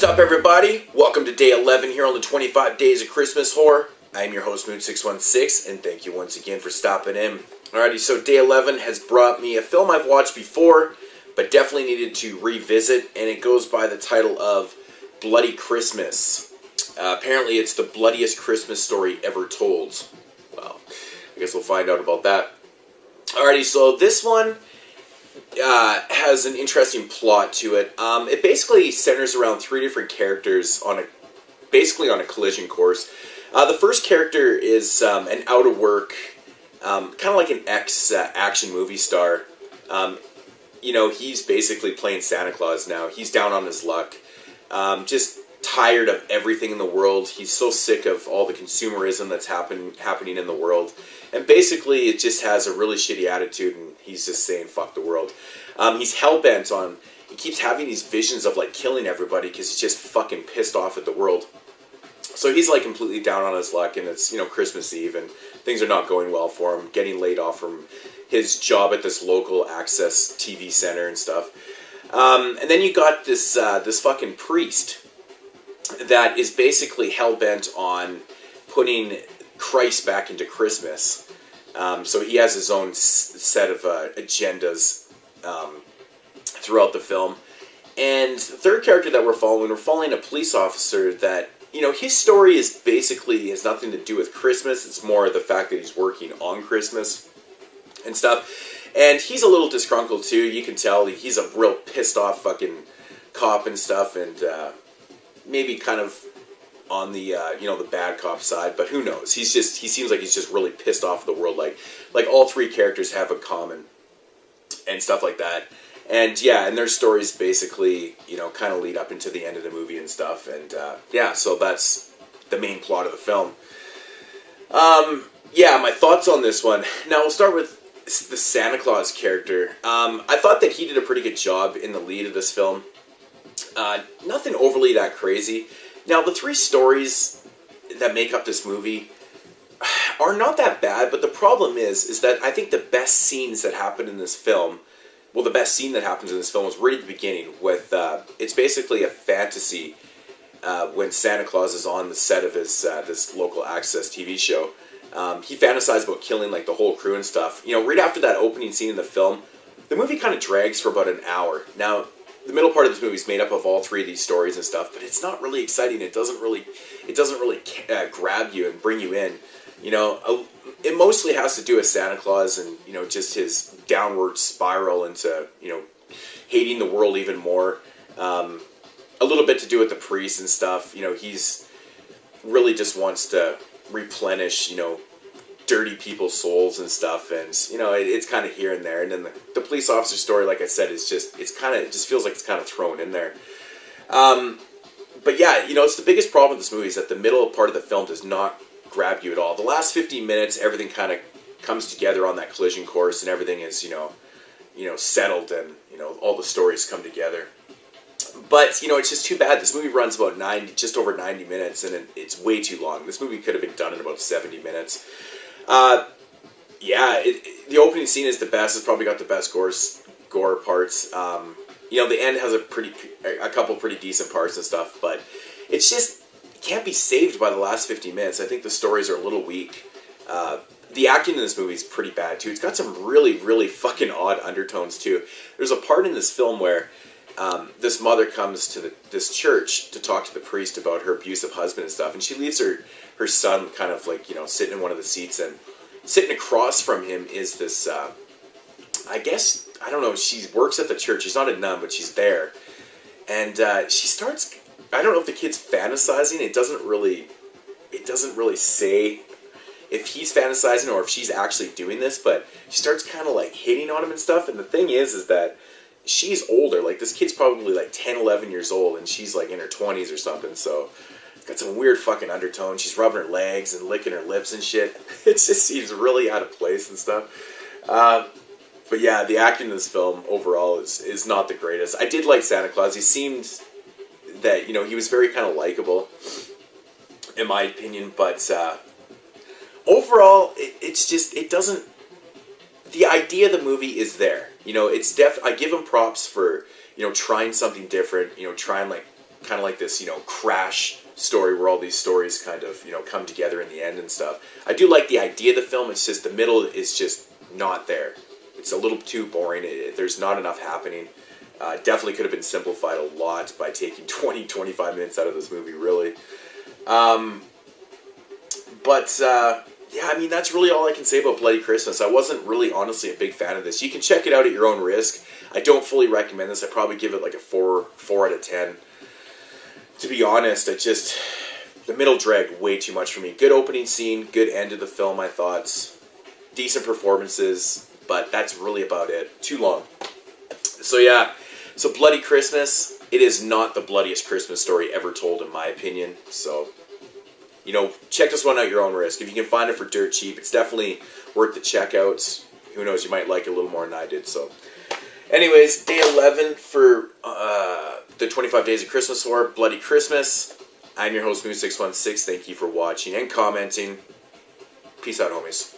What's up, everybody? Welcome to day 11 here on the 25 Days of Christmas Horror. I am your host, Mood616, and thank you once again for stopping in. Alrighty, so day 11 has brought me a film I've watched before, but definitely needed to revisit, and it goes by the title of Bloody Christmas. Apparently, it's the bloodiest Christmas story ever told. Well, I guess we'll find out about that. Alrighty, so this one has an interesting plot to it. It basically centers around three different characters on a collision course. The first character is an out-of-work, kind of like an ex-action movie star. He's basically playing Santa Claus now. He's down on his luck. Just tired of everything in the world. He's so sick of all the consumerism that's happening in the world. And basically, it just has a really shitty attitude, and he's just saying, fuck the world. He's hell-bent on, he keeps having these visions of, like, killing everybody because he's just fucking pissed off at the world. So he's, like, completely down on his luck, and it's, Christmas Eve, and things are not going well for him, getting laid off from his job at this local access TV center and stuff. And then you got this fucking priest that is basically hell-bent on putting Christ back into Christmas. So he has his own set of agendas throughout the film. And the third character that we're following a police officer that, his story is basically has nothing to do with Christmas. It's more the fact that he's working on Christmas and stuff. And he's a little disgruntled too. You can tell he's a real pissed off fucking cop and stuff, and maybe kind of on the the bad cop side, but who knows? He seems like he's just really pissed off at the world, like all three characters have in common and stuff like that. And and their stories basically kind of lead up into the end of the movie and stuff. And so that's the main plot of the film. My thoughts on this one. Now we'll start with the Santa Claus character. I thought that he did a pretty good job in the lead of this film. Nothing overly that crazy. Now, the three stories that make up this movie are not that bad, but the problem is that I think the best scenes that happen in this film, the best scene that happens in this film is right at the beginning with, it's basically a fantasy when Santa Claus is on the set of his this local access TV show. He fantasizes about killing like the whole crew and stuff. Right after that opening scene in the film, the movie kind of drags for about an hour. Now, the middle part of this movie is made up of all three of these stories and stuff, but it's not really exciting. It doesn't really grab you and bring you in. It mostly has to do with Santa Claus and just his downward spiral into hating the world even more. A little bit to do with the priest and stuff. He's really just wants to replenish dirty people's souls and stuff, and it's kind of here and there. And then the police officer story, like I said, it just feels like it's kind of thrown in there. But it's the biggest problem with this movie is that the middle part of the film does not grab you at all. The last 15 minutes, everything kind of comes together on that collision course, and everything is settled, and all the stories come together. But it's just too bad. This movie runs about just over 90 minutes, and it's way too long. This movie could have been done in about 70 minutes. The opening scene is the best. It's probably got the best gore parts. The end has a couple pretty decent parts and stuff, but it can't be saved by the last 50 minutes. I think the stories are a little weak. The acting in this movie is pretty bad too. It's got some really, really fucking odd undertones too. There's a part in this film where this mother comes to this church to talk to the priest about her abusive husband and stuff, and she leaves her son kind of like, sitting in one of the seats, and sitting across from him is this, I guess, I don't know, she works at the church. She's not a nun, but she's there. And she starts, I don't know if the kid's fantasizing. It doesn't really say if he's fantasizing or if she's actually doing this, but she starts kind of like hitting on him and stuff. And the thing is that she's older. Like, this kid's probably like 10, 11 years old, and she's like in her 20s or something, so it's got some weird fucking undertone. She's rubbing her legs and licking her lips and shit. It just seems really out of place and stuff. But yeah, the acting in this film overall is not the greatest. I did like Santa Claus. He seemed that, he was very kind of likable, in my opinion, but overall, it doesn't, the idea of the movie is there. I give him props for, trying something different, trying like kind of like this, you know, crash story where all these stories kind of, you know, come together in the end and stuff. I do like the idea of the film. It's just the middle is just not there. It's a little too boring. There's not enough happening. Definitely could have been simplified a lot by taking 20-25 minutes out of this movie, really. Yeah, I mean, that's really all I can say about Bloody Christmas. I wasn't really, honestly, a big fan of this. You can check it out at your own risk. I don't fully recommend this. I'd probably give it like a 4 out of 10. To be honest, the middle dragged way too much for me. Good opening scene, good end of the film, I thought. Decent performances, but that's really about it. Too long. So yeah, so Bloody Christmas, it is not the bloodiest Christmas story ever told, in my opinion. So, you know, check this one out at your own risk. If you can find it for dirt cheap, it's definitely worth the checkout. Who knows, you might like it a little more than I did. So, anyways, day 11 for the 25 Days of Christmas Horror, Bloody Christmas. I'm your host, Moon616. Thank you for watching and commenting. Peace out, homies.